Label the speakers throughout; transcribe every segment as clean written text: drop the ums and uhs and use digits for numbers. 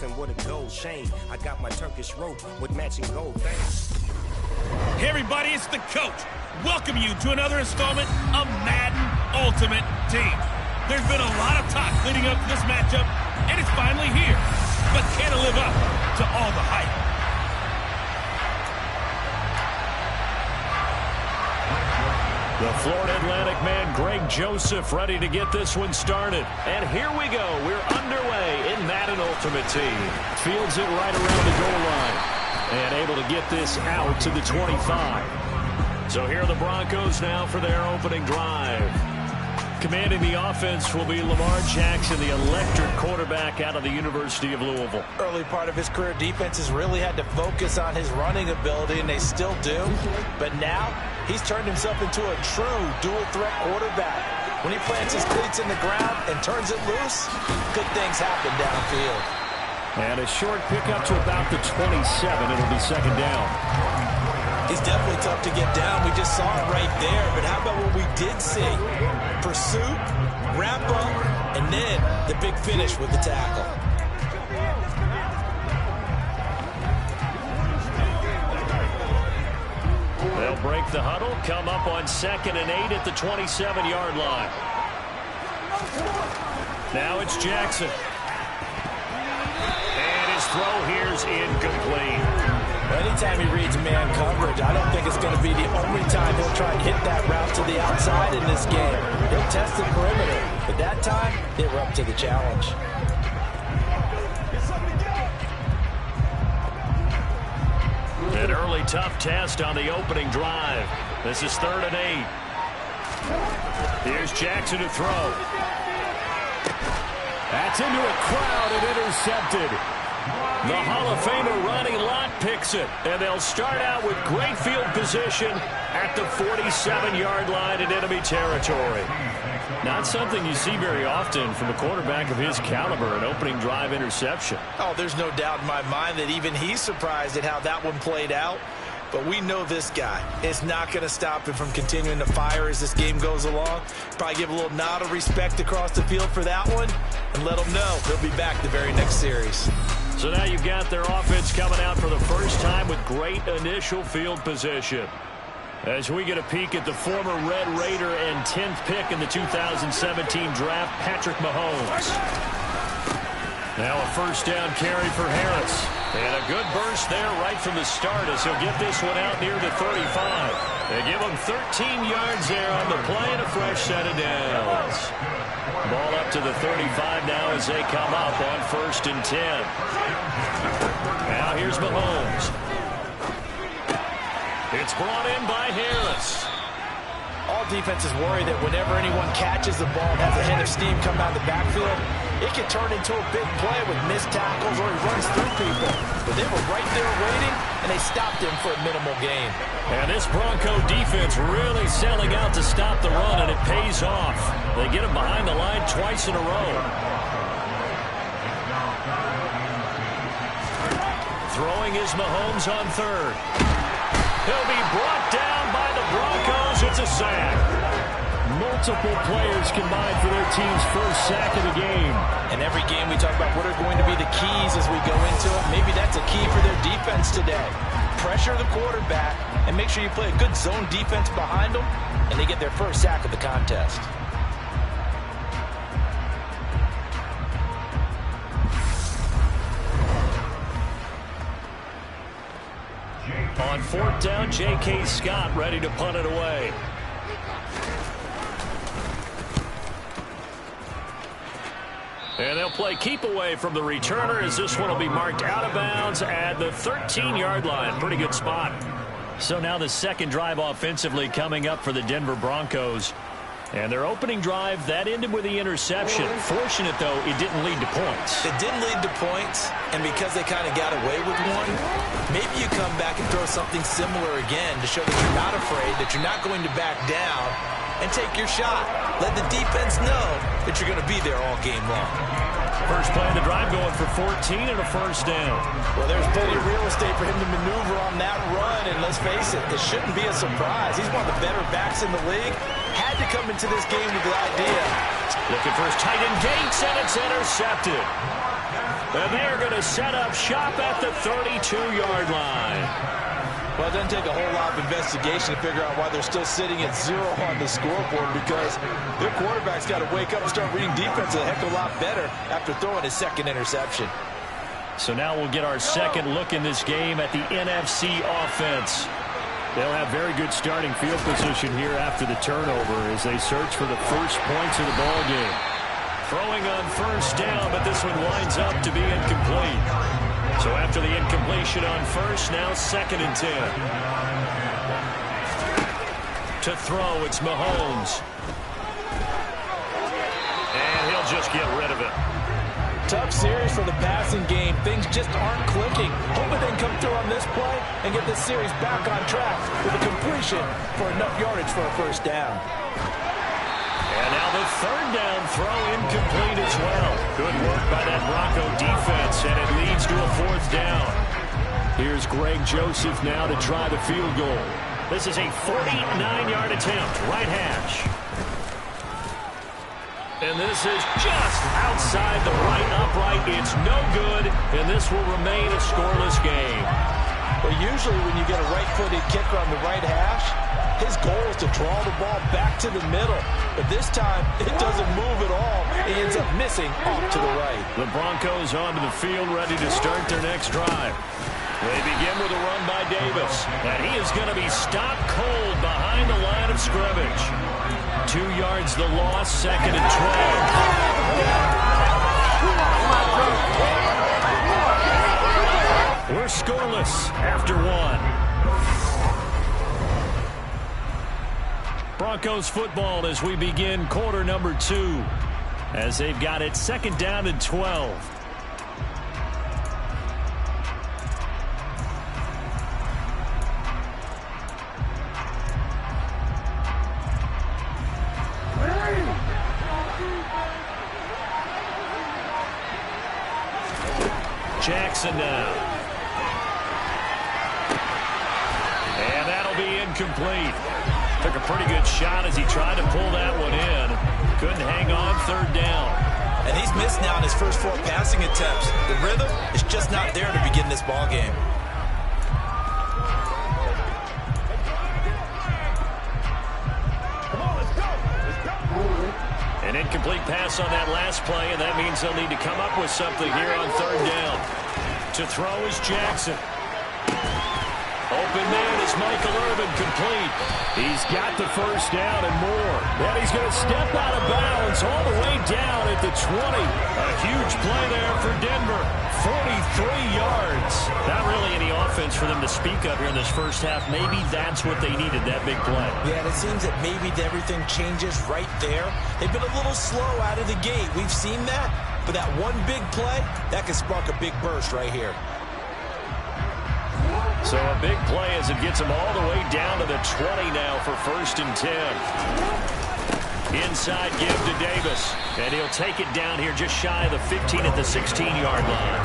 Speaker 1: And what a gold chain. I got my Turkish rope with matching gold things.
Speaker 2: Hey everybody, it's the coach. Welcome you to another installment of Madden Ultimate Team. There's been a lot of talk leading up to this matchup, and it's finally here. But can it live up to all the hype?
Speaker 3: The Florida Atlantic man, Greg Joseph, ready to get this one started. And here we go. We're underway in Madden Ultimate Team. Fields it right around the goal line. And able to get this out to the 25. So here are the Broncos now for their opening drive. Commanding the offense will be Lamar Jackson, the electric quarterback out of the University of Louisville.
Speaker 4: Early part of his career, defenses really had to focus on his running ability, and they still do. But now, he's turned himself into a true dual-threat quarterback. When he plants his cleats in the ground and turns it loose, good things happen downfield.
Speaker 3: And a short pickup to about the 27. It'll be second down.
Speaker 4: He's definitely tough to get down. We just saw it right there. But how about what we did see? Pursuit, wrap up, and then the big finish with the tackle.
Speaker 3: They'll break the huddle, come up on 2nd and 8 at the 27-yard line. Now it's Jackson. And his throw here's incomplete.
Speaker 4: Anytime he reads man coverage, I don't think it's going to be the only time he'll try and hit that route to the outside in this game. He'll test the perimeter, but that time, they were up to the challenge.
Speaker 3: An early tough test on the opening drive. This is 3rd and 8. Here's Jackson to throw. That's into a crowd and intercepted. The Hall of Famer Ronnie Lott picks it, and they'll start out with great field position at the 47-yard line in enemy territory. Not something you see very often from a quarterback of his caliber, an opening drive interception.
Speaker 4: Oh, there's no doubt in my mind that even he's surprised at how that one played out. But we know this guy is not going to stop him from continuing to fire as this game goes along. Probably give a little nod of respect across the field for that one and let him know he'll be back the very next series.
Speaker 3: So now you've got their offense coming out for the first time with great initial field position. As we get a peek at the former Red Raider and 10th pick in the 2017 draft, Patrick Mahomes. Now a first down carry for Harris. And a good burst there right from the start as he'll get this one out near the 35. They give him 13 yards there on the play and a fresh set of downs. Ball up to the 35 now as they come up on 1st and 10. Now here's Mahomes. It's brought in by Harris.
Speaker 4: All defenses worry that whenever anyone catches the ball and has a head of steam come out of the backfield, it can turn into a big play with missed tackles or he runs through people. But they were right there waiting, and they stopped him for a minimal gain.
Speaker 3: And this Bronco defense really selling out to stop the run, and it pays off. They get him behind the line twice in a row. Throwing is Mahomes on 3rd. He'll be brought down by the Broncos. It's a sack. Multiple players combined for their team's first sack of the game.
Speaker 4: And every game we talk about what are going to be the keys as we go into it. Maybe that's a key for their defense today. Pressure the quarterback and make sure you play a good zone defense behind them, and they get their first sack of the contest.
Speaker 3: On 4th down, J.K. Scott ready to punt it away. And they'll play keep away from the returner as this one will be marked out of bounds at the 13-yard line. Pretty good spot. So now the second drive offensively coming up for the Denver Broncos. And their opening drive, that ended with the interception. Fortunate, though, it didn't lead to points.
Speaker 4: It didn't lead to points, and because they kind of got away with one, maybe you come back and throw something similar again to show that you're not afraid, that you're not going to back down, and take your shot. Let the defense know that you're going to be there all game long.
Speaker 3: First play of the drive going for 14 and a first down.
Speaker 4: Well, there's plenty of real estate for him to maneuver on that run, and let's face it, this shouldn't be a surprise. He's one of the better backs in the league. Had to come into this game with the idea.
Speaker 3: Looking for his tight end Gates, and it's intercepted. And they're going to set up shop at the 32-yard line.
Speaker 4: Well, it doesn't take a whole lot of investigation to figure out why they're still sitting at 0 on the scoreboard, because their quarterback's got to wake up and start reading defense a heck of a lot better after throwing his second interception.
Speaker 3: So now we'll get our second look in this game at the NFC offense. They'll have very good starting field position here after the turnover as they search for the first points of the ball game. Throwing on first down, but this one winds up to be incomplete. So after the incompletion on first, now 2nd and 10. To throw, it's Mahomes. And he'll just get rid of it.
Speaker 4: Tough series for the passing game. Things just aren't clicking. Hoping they can come through on this play and get this series back on track with a completion for enough yardage for a first down.
Speaker 3: And now the 3rd down throw incomplete as well. Good work by that Bronco defense, and it leads to a 4th down. Here's Greg Joseph now to try the field goal. This is a 49-yard attempt, right hash. And this is just outside the right upright. It's no good, and this will remain a scoreless game.
Speaker 4: Well, usually when you get a right-footed kicker on the right hash, his goal is to draw the ball back to the middle. But this time, it doesn't move at all. It ends up missing off to the right.
Speaker 3: The Broncos onto the field, ready to start their next drive. They begin with a run by Davis. And he is going to be stopped cold behind the line of scrimmage. 2 yards the loss, 2nd and 12. We're scoreless after 1. Broncos football as we begin quarter number 2, as they've got it 2nd down and 12. Jackson now. And that'll be incomplete. Took a pretty good shot as he tried to pull that one in. Couldn't hang on 3rd down.
Speaker 4: And he's missed now in his first 4 passing attempts. The rhythm is just not there to begin this ball game.
Speaker 3: An incomplete pass on that last play, and that means they'll need to come up with something here on 3rd down. To throw is Jackson. Open man is Michael Irvin, complete. He's got the first down and more. And he's going to step out of bounds all the way down at the 20. A huge play there for Denver. 43 yards. Not really any offense for them to speak of here in this first half. Maybe that's what they needed, that big play.
Speaker 4: Yeah, and it seems that maybe everything changes right there. They've been a little slow out of the gate. We've seen that. But that one big play, that can spark a big burst right here.
Speaker 3: So a big play as it gets him all the way down to the 20 now for 1st and 10. Inside give to Davis. And he'll take it down here just shy of the 15 at the 16-yard line.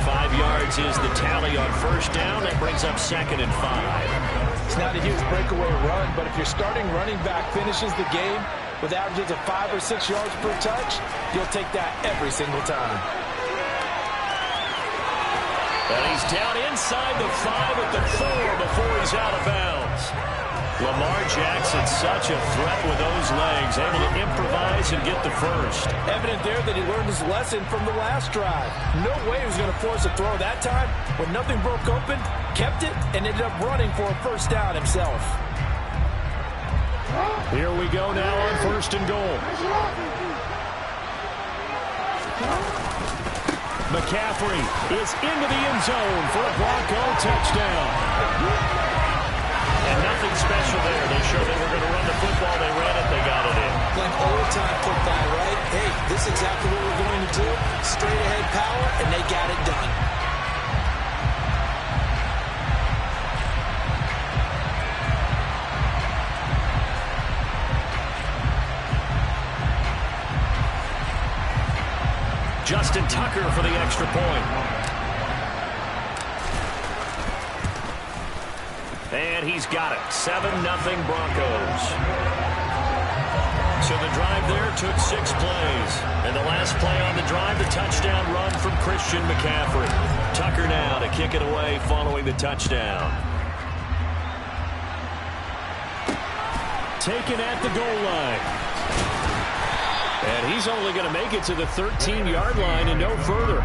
Speaker 3: 5 yards is the tally on first down. That brings up 2nd and 5.
Speaker 4: It's not a huge breakaway run, but if your starting running back finishes the game with averages of 5 or 6 yards per touch, you'll take that every single time.
Speaker 3: And he's down inside the 5 at the 4 before he's out of bounds. Lamar Jackson, such a threat with those legs, able to improvise and get the first.
Speaker 4: Evident there that he learned his lesson from the last drive. No way he was going to force a throw that time. When nothing broke open, kept it, and ended up running for a first down himself.
Speaker 3: Here we go now on 1st and goal. McCaffrey is into the end zone for a Bronco touchdown. And nothing special there. They showed they were going to run the football. They ran it. They got it in.
Speaker 4: Like old-time football, right? Hey, this is exactly what we're going to do. Straight-ahead power, and they got it done.
Speaker 3: Justin Tucker for the extra point. And he's got it. 7-0 Broncos. So the drive there took 6 plays. And the last play on the drive, the touchdown run from Christian McCaffrey. Tucker now to kick it away following the touchdown. Taken at the goal line. And he's only going to make it to the 13-yard line and no further.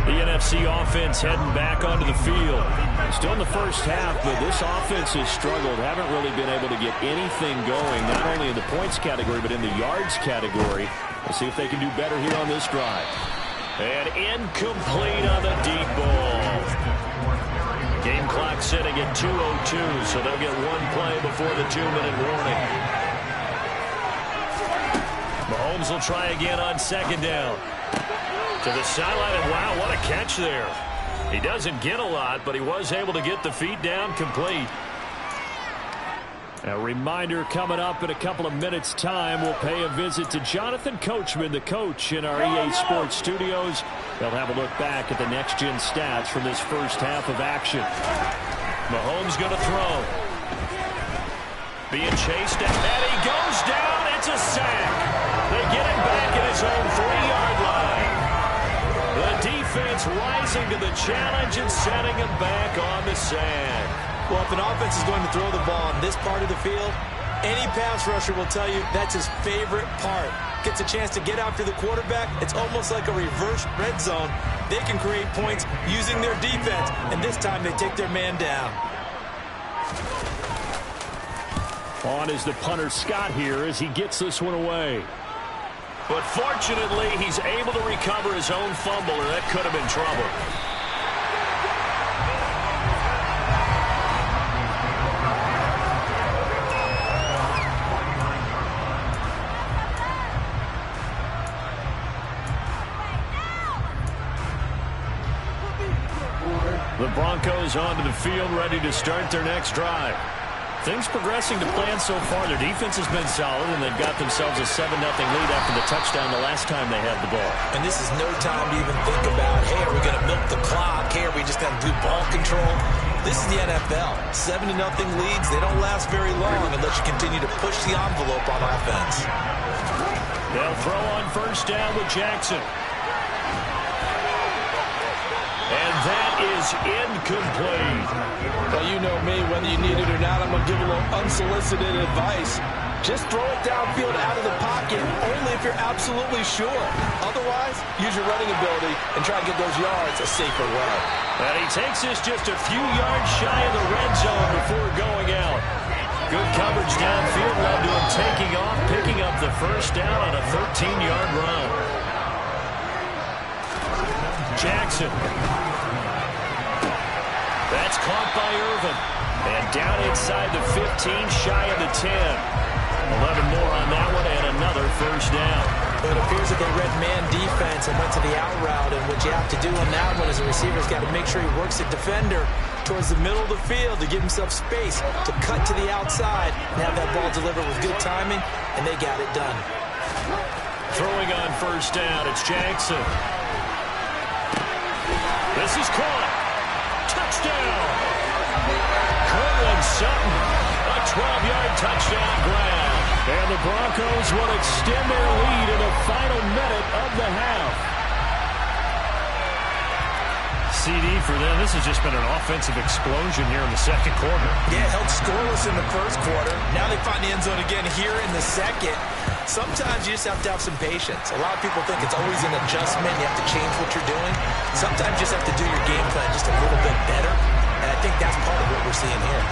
Speaker 3: The NFC offense heading back onto the field. Still in the first half, but this offense has struggled. Haven't really been able to get anything going, not only in the points category, but in the yards category. We'll see if they can do better here on this drive. And incomplete on the deep ball. Game clock sitting at 2:02, so they'll get 1 play before the 2-minute warning. Mahomes will try again on 2nd down. To the sideline, and wow, what a catch there. He doesn't get a lot, but he was able to get the feet down complete. A reminder coming up in a couple of minutes' time, we'll pay a visit to Jonathan Coachman, the coach in our EA Sports studios. They'll have a look back at the next-gen stats from this first half of action. Mahomes going to throw. Being chased, and he goes down. It's a sack. They get him back at his own 3-yard line. The defense rising to the challenge and setting him back on the sand.
Speaker 4: Well, if an offense is going to throw the ball on this part of the field, any pass rusher will tell you that's his favorite part. Gets a chance to get after the quarterback. It's almost like a reverse red zone. They can create points using their defense, and this time they take their man down.
Speaker 3: On is the punter Scott here as he gets this one away. But fortunately, he's able to recover his own fumble, or that could have been trouble. The Broncos onto the field, ready to start their next drive. Things progressing to plan so far. Their defense has been solid, and they've got themselves a 7-0 lead after the touchdown the last time they had the ball.
Speaker 4: And this is no time to even think about, hey, are we going to milk the clock? Hey, are we just going to do ball control? This is the NFL. 7-0 leads, they don't last very long unless you continue to push the envelope on offense.
Speaker 3: They'll throw on 1st down with Jackson. And that is incomplete.
Speaker 4: Well, you know me, whether you need it or not, I'm going to give a little unsolicited advice. Just throw it downfield out of the pocket, only if you're absolutely sure. Otherwise, use your running ability and try to get those yards a safer way.
Speaker 3: And he takes this just a few yards shy of the red zone before going out. Good coverage downfield led to him taking off, picking up the 1st down on a 13-yard run. Jackson. That's caught by Irvin. And down inside the 15, shy of the 10. 11 more on that one, and another 1st down.
Speaker 4: It appears that they read man defense and went to the out route, and what you have to do on that one as a receiver is got to make sure he works the defender towards the middle of the field to give himself space to cut to the outside and have that ball delivered with good timing, and they got it done.
Speaker 3: Throwing on 1st down, it's Jackson. This is caught. Touchdown. Curlin Sutton. A 12-yard touchdown grab. And the Broncos will extend their lead in the final minute of the half. CD for them. This has just been an offensive explosion here in the 2nd quarter.
Speaker 4: Yeah, held scoreless in the 1st quarter. Now they find the end zone again here in the 2nd. Sometimes you just have to have some patience. A lot of people think it's always an adjustment. You have to change what you're doing. Sometimes you just have to do your game plan just a little bit better. And I think that's part of what we're seeing here.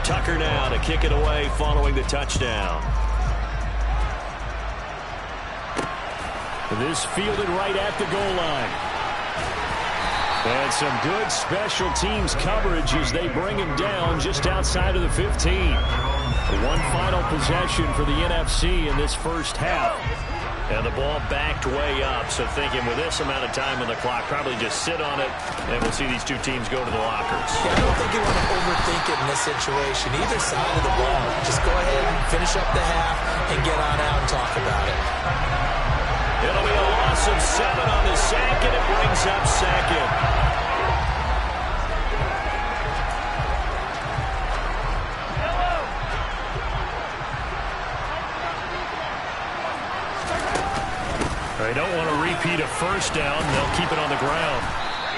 Speaker 3: Tucker now to kick it away following the touchdown. This fielded right at the goal line. And some good special teams coverage as they bring him down just outside of the 15. One final possession for the NFC in this first half. And the ball backed way up, so thinking with this amount of time on the clock, probably just sit on it, and we'll see these two teams go to the lockers.
Speaker 4: Yeah, I don't think you want to overthink it in this situation. Either side of the ball. Just go ahead and finish up the half and get on out and talk about it.
Speaker 3: It'll be a loss of 7 on the sack, and it brings up 2nd. touchdown. They'll keep it on the ground.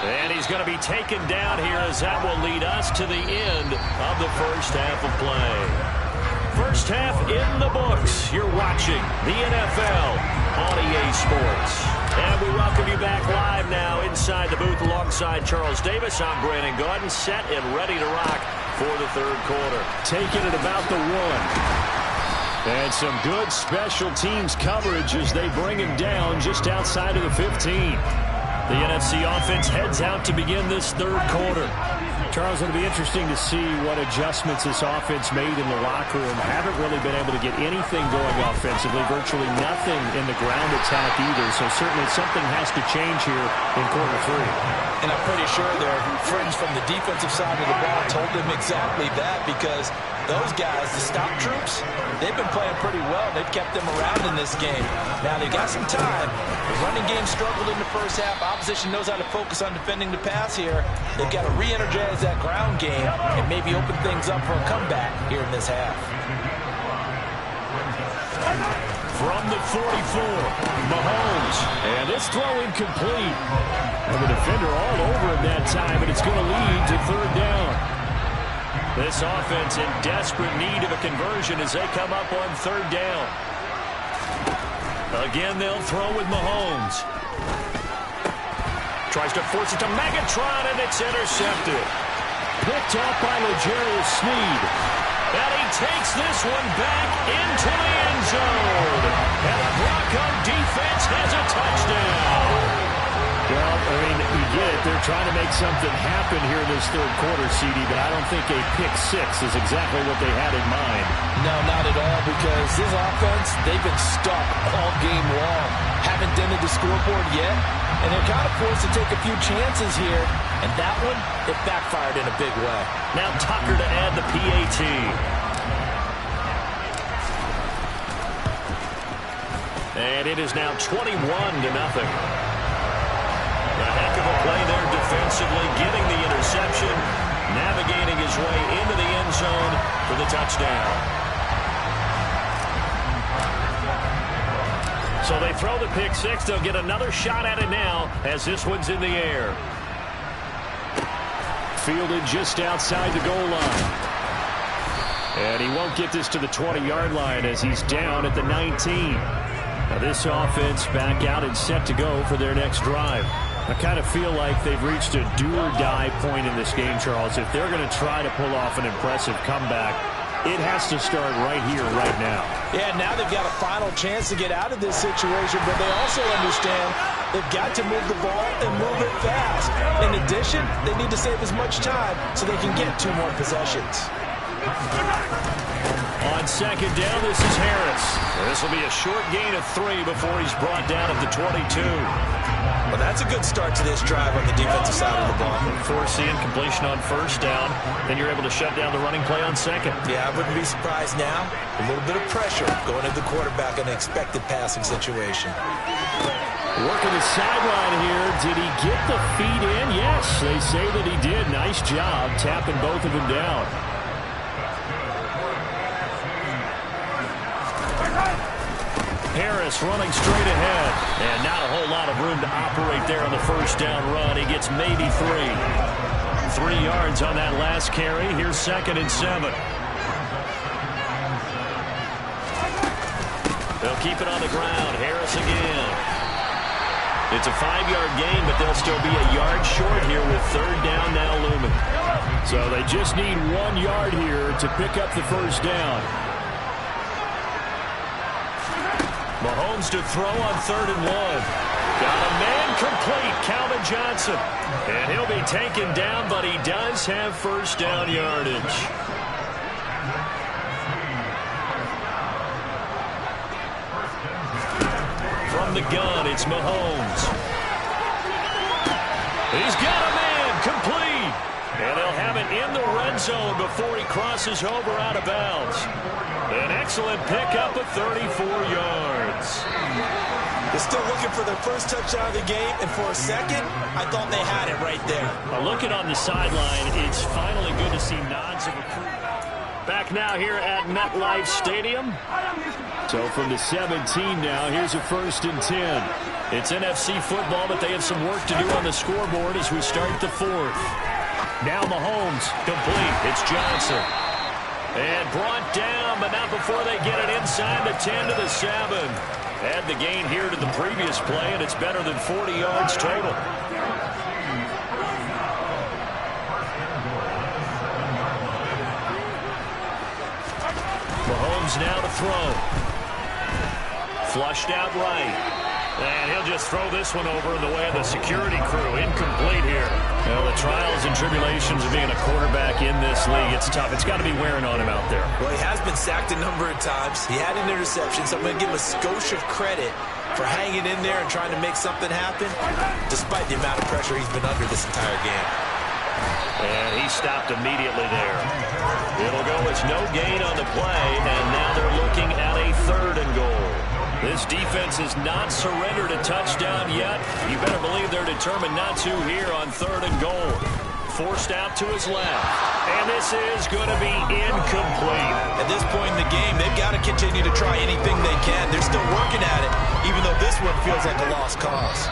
Speaker 3: And he's going to be taken down here as that will lead us to the end of the first half of play. First half in the books. You're watching the NFL on EA Sports. And we welcome you back live now inside the booth alongside Charles Davis. I'm Brandon Gaudin, set and ready to rock for the third quarter. Taking it about the 1. And some good special teams coverage as they bring him down just outside of the 15. The NFC offense heads out to begin this third quarter. Charles, it'll be interesting to see what adjustments this offense made in the locker room. Haven't really been able to get anything going offensively. Virtually nothing in the ground attack either. So certainly something has to change here in quarter 3.
Speaker 4: And I'm pretty sure their friends from the defensive side of the ball told them exactly that, because those guys, the stop troops, they've been playing pretty well. They've kept them around in this game. Now they've got some time. The running game struggled in the first half. Opposition knows how to focus on defending the pass here. They've got to re-energize that ground game and maybe open things up for a comeback here in this half.
Speaker 3: From the 44, Mahomes, and this throw incomplete. And the defender all over him that time, and it's going to lead to third down. This offense in desperate need of a conversion as they come up on third down. Again, they'll throw with Mahomes. Tries to force it to Megatron, and it's intercepted. Picked off by L'Jarius Sneed. And he takes this one back into the end zone. And the Bronco defense has a touchdown. Well, I mean, you get it. They're trying to make something happen here in this third quarter, CD, but I don't think a pick 6 is exactly what they had in mind.
Speaker 4: No, not at all, because this offense, they've been stuck all game long. Haven't dented the scoreboard yet, and they're kind of forced to take a few chances here. And that one, it backfired in a big way.
Speaker 3: Now Tucker to add the PAT. And it is now 21-0. A heck of a play there defensively, getting the interception, navigating his way into the end zone for the touchdown. So they throw the pick 6. They'll get another shot at it now as this one's in the air. Fielded just outside the goal line. And he won't get this to the 20-yard line as he's down at the 19. Now this offense back out and set to go for their next drive. I kind of feel like they've reached a do-or-die point in this game, Charles. If they're going to try to pull off an impressive comeback, it has to start right here, right now.
Speaker 4: Yeah, now they've got a final chance to get out of this situation, but they also understand they've got to move the ball and move it fast. In addition, they need to save as much time so they can get 2 more possessions.
Speaker 3: On second down, this is Harris. This will be a short gain of 3 before he's brought down at the 22.
Speaker 4: Well, that's a good start to this drive on the defensive side of the ball.
Speaker 3: Force the incompletion on first down, then you're able to shut down the running play on second.
Speaker 4: Yeah, I wouldn't be surprised now. A little bit of pressure going at the quarterback in an expected passing situation.
Speaker 3: Working the sideline here. Did he get the feet in? Yes, they say that he did. Nice job tapping both of them down. Harris running straight ahead. And not a whole lot of room to operate there on the first down run. He gets maybe 3. 3 yards on that last carry. Here's 2nd and 7. They'll keep it on the ground. Harris again. It's a 5-yard gain, but they'll still be a yard short here with third down now looming. So they just need 1 yard here to pick up the first down. Mahomes to throw on 3rd and 1. Got a man complete, Calvin Johnson. And he'll be taken down, but he does have first down yardage. From the gun, it's Mahomes. He's got a man complete. And they'll have it in the red zone before he crosses over out of bounds. An excellent pickup of 34 yards.
Speaker 4: They're still looking for their first touchdown of the game, and for a second, I thought they had it right there.
Speaker 3: Looking on the sideline, it's finally good to see nods of approval. Back now here at MetLife Stadium. So from the 17 now, here's a 1st and 10. It's NFC football, but they have some work to do on the scoreboard as we start the 4th. Now Mahomes, complete. It's Johnson. And brought down, but not before they get it inside the 10 to the 7. Add the gain here to the previous play, and it's better than 40 yards total. Mahomes now to throw. Flushed out right. And he'll just throw this one over in the way of the security crew. Incomplete here. Well, the trials and tribulations of being a quarterback in this league, it's tough. It's got to be wearing on him out there.
Speaker 4: Well, he has been sacked a number of times. He had an interception, so I'm going to give him a skosh of credit for hanging in there and trying to make something happen, despite the amount of pressure he's been under this entire game.
Speaker 3: And he stopped immediately there. It'll go as no gain on the play, and now they're looking at a 3rd and goal. This defense has not surrendered a touchdown yet. You better believe they're determined not to here on 3rd and goal. Forced out to his left. And this is going to be incomplete.
Speaker 4: At this point in the game, they've got to continue to try anything they can. They're still working at it, even though this one feels like a lost cause.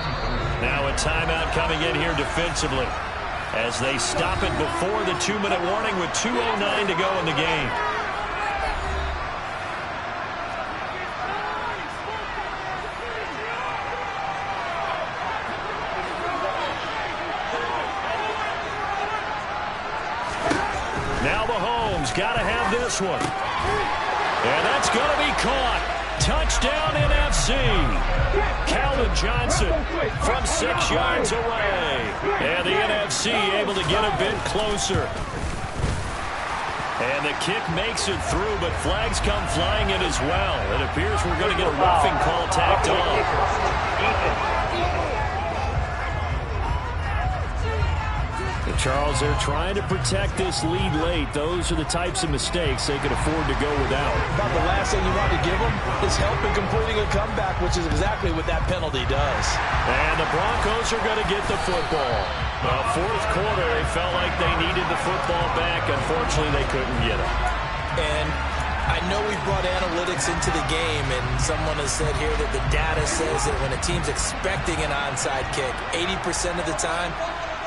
Speaker 3: Now a timeout coming in here defensively, as they stop it before the 2-minute warning with 2:09 to go in the game. Now Mahomes got to have this one. And that's going to be caught. Touchdown NFC. Calvin Johnson from 6 yards away. And the NFC able to get a bit closer. And the kick makes it through, but flags come flying in as well. It appears we're going to get a roughing call tacked on. Charles, they're trying to protect this lead late. Those are the types of mistakes they can afford to go without.
Speaker 4: About the last thing you want to give them is help in completing a comeback, which is exactly what that penalty does.
Speaker 3: And the Broncos are going to get the football. Well, 4th quarter, they felt like they needed the football back. Unfortunately, they couldn't get it.
Speaker 4: And I know we brought analytics into the game, and someone has said here that the data says that when a team's expecting an onside kick, 80% of the time,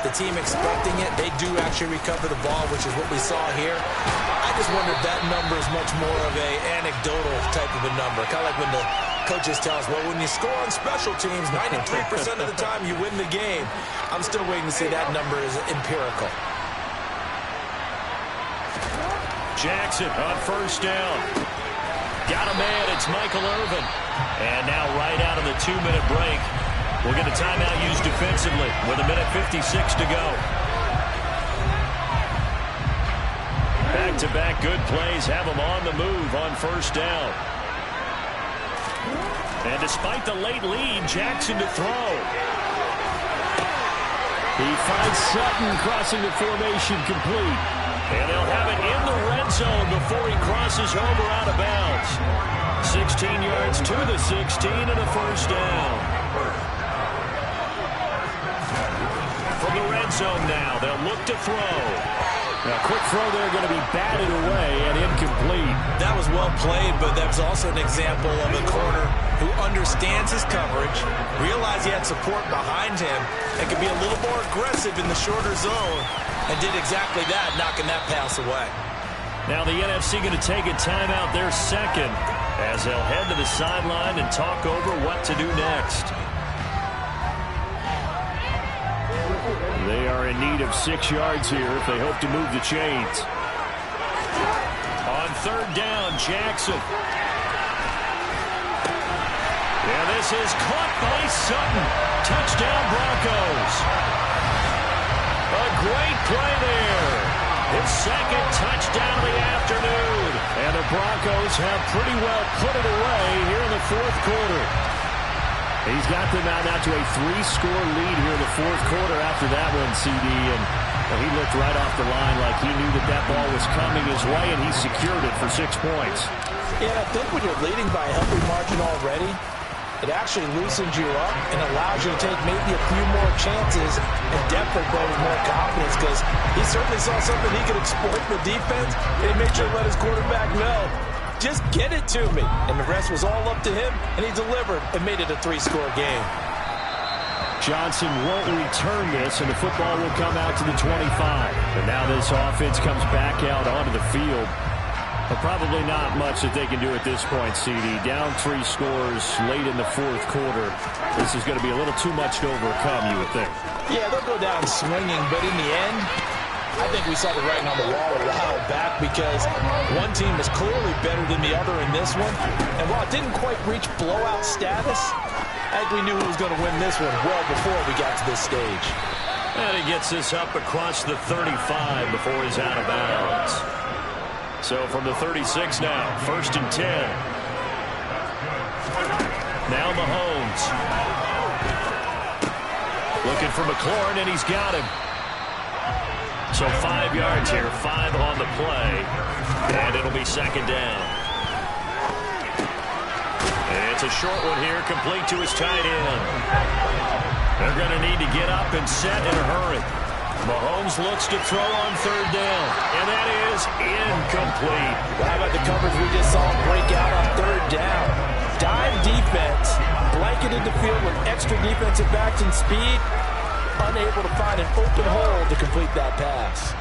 Speaker 4: the team expecting it, they do actually recover the ball, which is what we saw here. I just wonder if that number is much more of a anecdotal type of a number. Kind of like when the coaches tell us, well, when you score on special teams, 93% of the time you win the game. I'm still waiting to see that number is empirical.
Speaker 3: Jackson on 1st down. Got a man, it's Michael Irvin. And now right out of the 2-minute break, we'll get a timeout used defensively with 1:56 to go. Back-to-back good plays have them on the move on 1st down. And despite the late lead, Jackson to throw. He finds Sutton crossing the formation complete. And they'll have it in the red zone before he crosses over out of bounds. 16 yards to the 16 and a 1st down. From the red zone now, they'll look to throw. A quick throw there going to be batted away and incomplete.
Speaker 4: That was well played, but that was also an example of a corner who understands his coverage, realized he had support behind him, and could be a little more aggressive in the shorter zone, and did exactly that, knocking that pass away.
Speaker 3: Now the NFC going to take a timeout their 2nd, as they'll head to the sideline and talk over what to do next. They are in need of 6 yards here if they hope to move the chains. On 3rd down, Jackson. And this is caught by Sutton. Touchdown, Broncos. A great play there. His 2nd touchdown of the afternoon. And the Broncos have pretty well put it away here in the 4th quarter. He's got them out now to a 3-score lead here in the 4th quarter after that one, CD. And he looked right off the line like he knew that that ball was coming his way, and he secured it for 6 points.
Speaker 4: Yeah, I think when you're leading by a healthy margin already, it actually loosens you up and allows you to take maybe a few more chances and definitely play with more confidence, because he certainly saw something he could exploit the defense, and he made sure to let his quarterback know Just get it to me. And the rest was all up to him, and he delivered and made it a 3-score game.
Speaker 3: Johnson won't return this, and the football will come out to the 25. But now this offense comes back out onto the field. But probably not much that they can do at this point, CD. Down 3 scores late in the fourth quarter. This is going to be a little too much to overcome, you would think.
Speaker 4: Yeah, they'll go down swinging, but in the end, I think we saw the writing on the wall a while back because one team was clearly better than the other in this one. And while it didn't quite reach blowout status, I think we knew who was going to win this one well before we got to this stage.
Speaker 3: And he gets this up across the 35 before he's out of bounds. So from the 36 now, 1st and 10. Now Mahomes. Looking for McLaurin, and he's got him. So 5 yards here, 5 on the play. And it'll be 2nd down. And it's a short one here, complete to his tight end. They're going to need to get up and set in a hurry. Mahomes looks to throw on 3rd down, and that is incomplete.
Speaker 4: Well, how about the coverage we just saw break out on 3rd down? Dive defense, blanketed the field with extra defensive backs and speed, unable to find an open hole to complete that pass.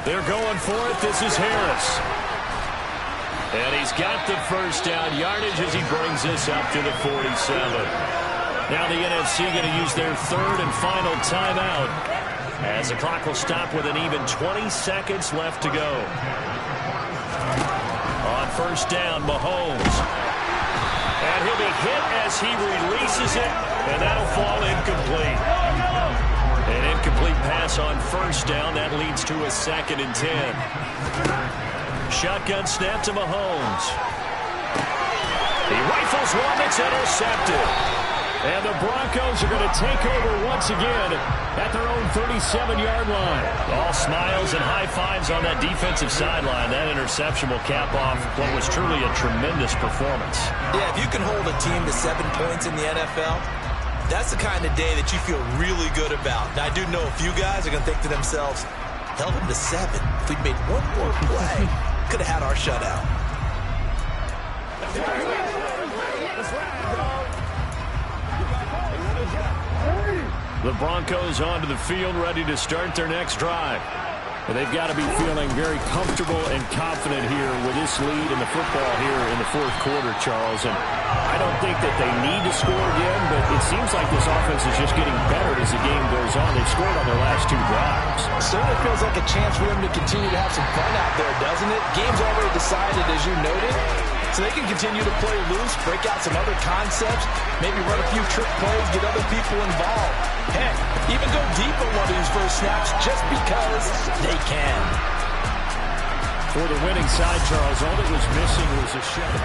Speaker 3: They're going for it. This is Harris. And he's got the 1st down yardage as he brings this up to the 47. Now the NFC going to use their 3rd and final timeout as the clock will stop with an even 20 seconds left to go. On 1st down, Mahomes. And he'll be hit as he releases it, and that'll fall incomplete. An incomplete pass on 1st down. That leads to a 2nd and 10. Shotgun snap to Mahomes. He rifles one that's intercepted. And the Broncos are going to take over once again at their own 37-yard line. All smiles and high fives on that defensive sideline. That interception will cap off what was truly a tremendous performance.
Speaker 4: Yeah, if you can hold a team to 7 points in the NFL, that's the kind of day that you feel really good about. Now, I do know a few guys are going to think to themselves, held them to 7. If we'd made one more play, could have had our shutout.
Speaker 3: The Broncos onto the field, ready to start their next drive. But they've got to be feeling very comfortable and confident here with this lead in the football here in the fourth quarter, Charles. And I don't think that they need to score again, but it seems like this offense is just getting better as the game goes on. They've scored on their last 2 drives.
Speaker 4: Certainly feels like a chance for them to continue to have some fun out there, doesn't it? Game's already decided, as you noted. So they can continue to play loose, break out some other concepts, maybe run a few trick plays, get other people involved. Heck, even go deep on one of these first snaps just because they can.
Speaker 3: For the winning side, Charles, all that was missing was a shot.